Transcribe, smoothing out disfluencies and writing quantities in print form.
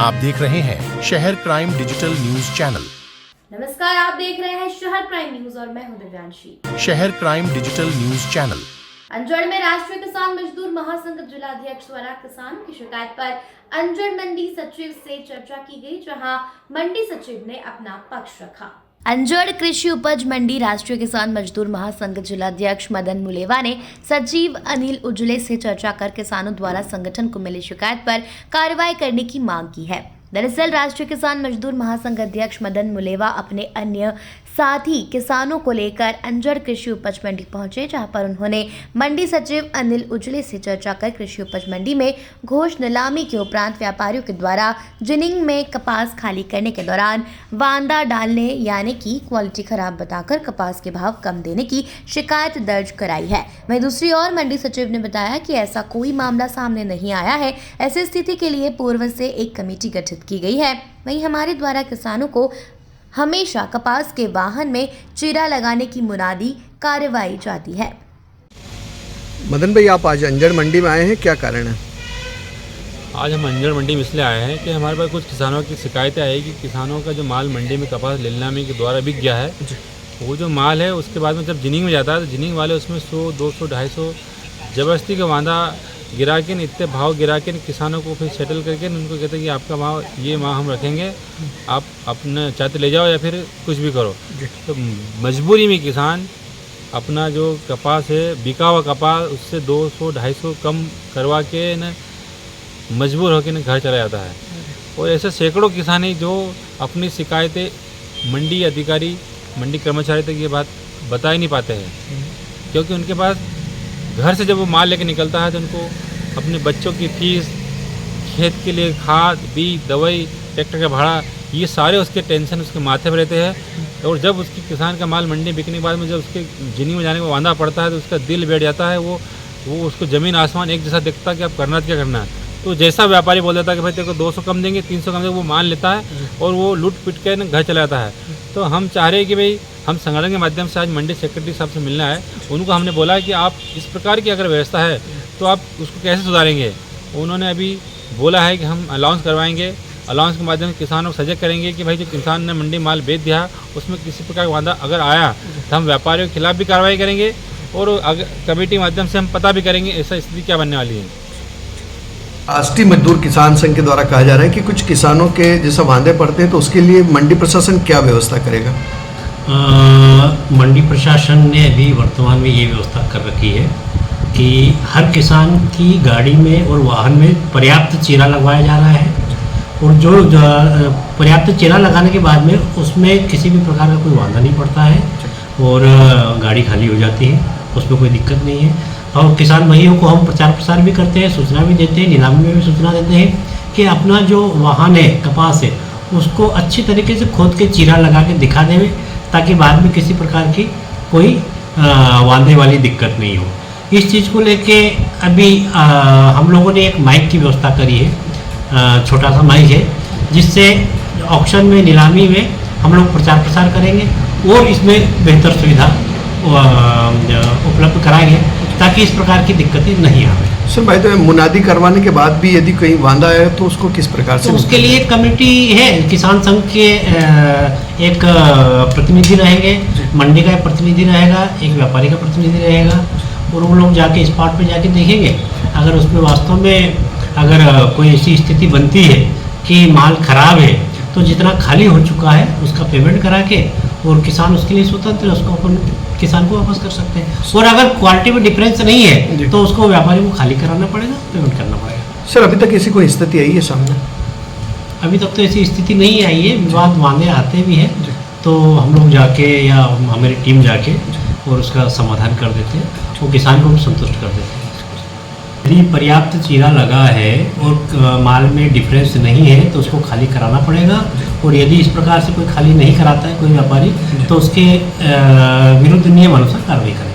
आप देख रहे हैं शहर क्राइम डिजिटल न्यूज चैनल। नमस्कार, आप देख रहे हैं शहर क्राइम न्यूज और मैं हूं दिव्यांशी। शहर crime digital news channel. Anjad में राष्ट्रीय किसान मजदूर महासंघ जिलाध्यक्ष द्वारा किसानों की शिकायत पर अंजड़ मंडी सचिव से चर्चा की गई, जहां मंडी सचिव ने अपना पक्ष रखा। अंजड़ कृषि उपज मंडी राष्ट्रीय किसान मजदूर महासंघ जिलाध्यक्ष मदन मुलेवा ने सचिव अनिल उजले से चर्चा कर किसानों द्वारा संगठन को मिली शिकायत पर कार्रवाई करने की मांग की है। दरअसल राष्ट्रीय किसान मजदूर महासंघ अध्यक्ष मदन मुलेवा अपने अन्य साथी किसानों को लेकर अंजड़ कृषि उपज मंडी पहुंचे, जहां पर उन्होंने मंडी सचिव अनिल उजले से चर्चा कर कृषि उपज मंडी में घोष नीलामी के उपरांत व्यापारियों के द्वारा जिनिंग में कपास खाली करने के दौरान वांदा डालने यानी कि क्वालिटी खराब बताकर कपास के भाव कम देने की शिकायत दर्ज कराई है। वहीं दूसरी ओर मंडी सचिव ने बताया कि ऐसा कोई मामला सामने नहीं आया है। ऐसी स्थिति के लिए पूर्व से एक कमेटी गठित की गई है। वहीं हमारे द्वारा किसानों को हमेशा कपास के वाहन में चीरा लगाने की मुनादी कार्रवाई जाती है। मदन भाई, आप आज अंजड़ मंडी में आए हैं, क्या कारण है? आज हम अंजड़ मंडी में इसलिए आए हैं कि हमारे पास कुछ किसानों की शिकायतें आई कि किसानों का जो माल मंडी में कपास नीलामी के द्वारा बिक गया है, वो जो माल है उसके बाद में जब जिनिंग में जाता है तो जिनिंग वाले उसमें 100, 200, 250 ज़बरदस्ती का वांदा गिरा के इतने भाव गिरा के किसानों को फिर सेटल करके उनको कहते हैं कि आपका भाव ये माह हम रखेंगे, आप अपने चाहते ले जाओ या फिर कुछ भी करो। तो मजबूरी में किसान अपना जो कपास है बिका हुआ कपास उससे 200, 250 कम करवा के न मजबूर होकर न घर चला जाता है। और ऐसे सैकड़ों किसान हैं जो अपनी शिकायतें मंडी अधिकारी, मंडी कर्मचारी तक ये बात बता ही नहीं पाते हैं, क्योंकि उनके पास घर से जब वो माल लेके निकलता है तो उनको अपने बच्चों की फीस, खेत के लिए खाद, बीज, दवाई, ट्रैक्टर का भाड़ा, ये सारे उसके टेंशन उसके माथे पर रहते हैं। और जब उसकी किसान का माल मंडी बिकने के बाद में जब उसके जिनिंग में जाने का वादा पड़ता है तो उसका दिल बैठ जाता है। वो उसको ज़मीन आसमान एक जैसा दिखता है कि अब करना क्या करना है। तो जैसा व्यापारी बोल देता है कि भाई तेरे को 200 कम देंगे, 300 कम देंगे, वो मान लेता है और वो लूट पिट के घर चला जाता है। तो हम चाह रहे हैं कि भाई हम संगठन के माध्यम से आज मंडी सेक्रेटरी साहब से मिलना है। उनको हमने बोला है कि आप इस प्रकार की अगर व्यवस्था है तो आप उसको कैसे सुधारेंगे। उन्होंने अभी बोला है कि हम अलाउंस करवाएंगे, अलाउंस के माध्यम से किसानों को सजग करेंगे कि भाई जो किसान ने मंडी माल बेच दिया उसमें किसी प्रकार का वादा अगर आया तो हम व्यापारियों के खिलाफ भी कार्रवाई करेंगे और अगर कमेटी के माध्यम से हम पता भी करेंगे ऐसा स्थिति क्या बनने वाली है। राष्ट्रीय मजदूर किसान संघ के द्वारा कहा जा रहा है कि कुछ किसानों के जैसा वांदे पड़ते हैं तो उसके लिए मंडी प्रशासन क्या व्यवस्था करेगा? मंडी प्रशासन ने अभी वर्तमान में ये व्यवस्था कर रखी है कि हर किसान की गाड़ी में और वाहन में पर्याप्त चीरा लगवाया जा रहा है और जो पर्याप्त चीरा लगाने के बाद में उसमें किसी भी प्रकार का कोई वांदा नहीं पड़ता है और गाड़ी खाली हो जाती है, उसमें कोई दिक्कत नहीं है। और किसान भाइयों को हम प्रचार प्रसार भी करते हैं, सूचना भी देते हैं, नीलामी में भी सूचना देते हैं कि अपना जो वाहन है, कपास है, उसको अच्छी तरीके से खोद के चीरा लगा के दिखा देवे ताकि बाद में किसी प्रकार की कोई वांदे वाली दिक्कत नहीं हो। इस चीज़ को लेके अभी हम लोगों ने एक माइक की व्यवस्था करी है, छोटा सा माइक है, जिससे ऑक्शन में, नीलामी में हम लोग प्रचार प्रसार करेंगे और इसमें बेहतर सुविधा उपलब्ध कराएंगे ताकि इस प्रकार की दिक्कतें नहीं आवे। सर भाई, तो मुनादी करवाने के बाद भी यदि कहीं वांदा है तो उसको किस प्रकार से? तो उसके लिए एक कमेटी है, किसान संघ के एक प्रतिनिधि रहेंगे, मंडी का एक प्रतिनिधि रहेगा, एक व्यापारी का प्रतिनिधि रहेगा और वो लोग जाके स्पॉट पे जाके देखेंगे। अगर उसमें वास्तव में अगर कोई ऐसी स्थिति बनती है कि माल खराब है तो जितना खाली हो चुका है उसका पेमेंट करा के और किसान उसके लिए स्वतंत्र है, उसको अपन किसान को वापस कर सकते हैं। और अगर क्वालिटी में डिफरेंस नहीं है तो उसको व्यापारी को खाली कराना पड़ेगा, पेमेंट करना पड़ेगा। सर, अभी तक ऐसी कोई स्थिति आई है सामने? अभी तक तो ऐसी स्थिति नहीं आई है। विवाद वादे आते भी हैं तो हम लोग जाके या हमारी टीम जाके और उसका समाधान कर देते हैं, वो किसान को भी संतुष्ट कर देते हैं। यदि पर्याप्त चीरा लगा है और माल में डिफरेंस नहीं है तो उसको खाली कराना पड़ेगा और यदि इस प्रकार से कोई खाली नहीं कराता है कोई व्यापारी तो उसके विरुद्ध नियम अनुसार कार्रवाई करें।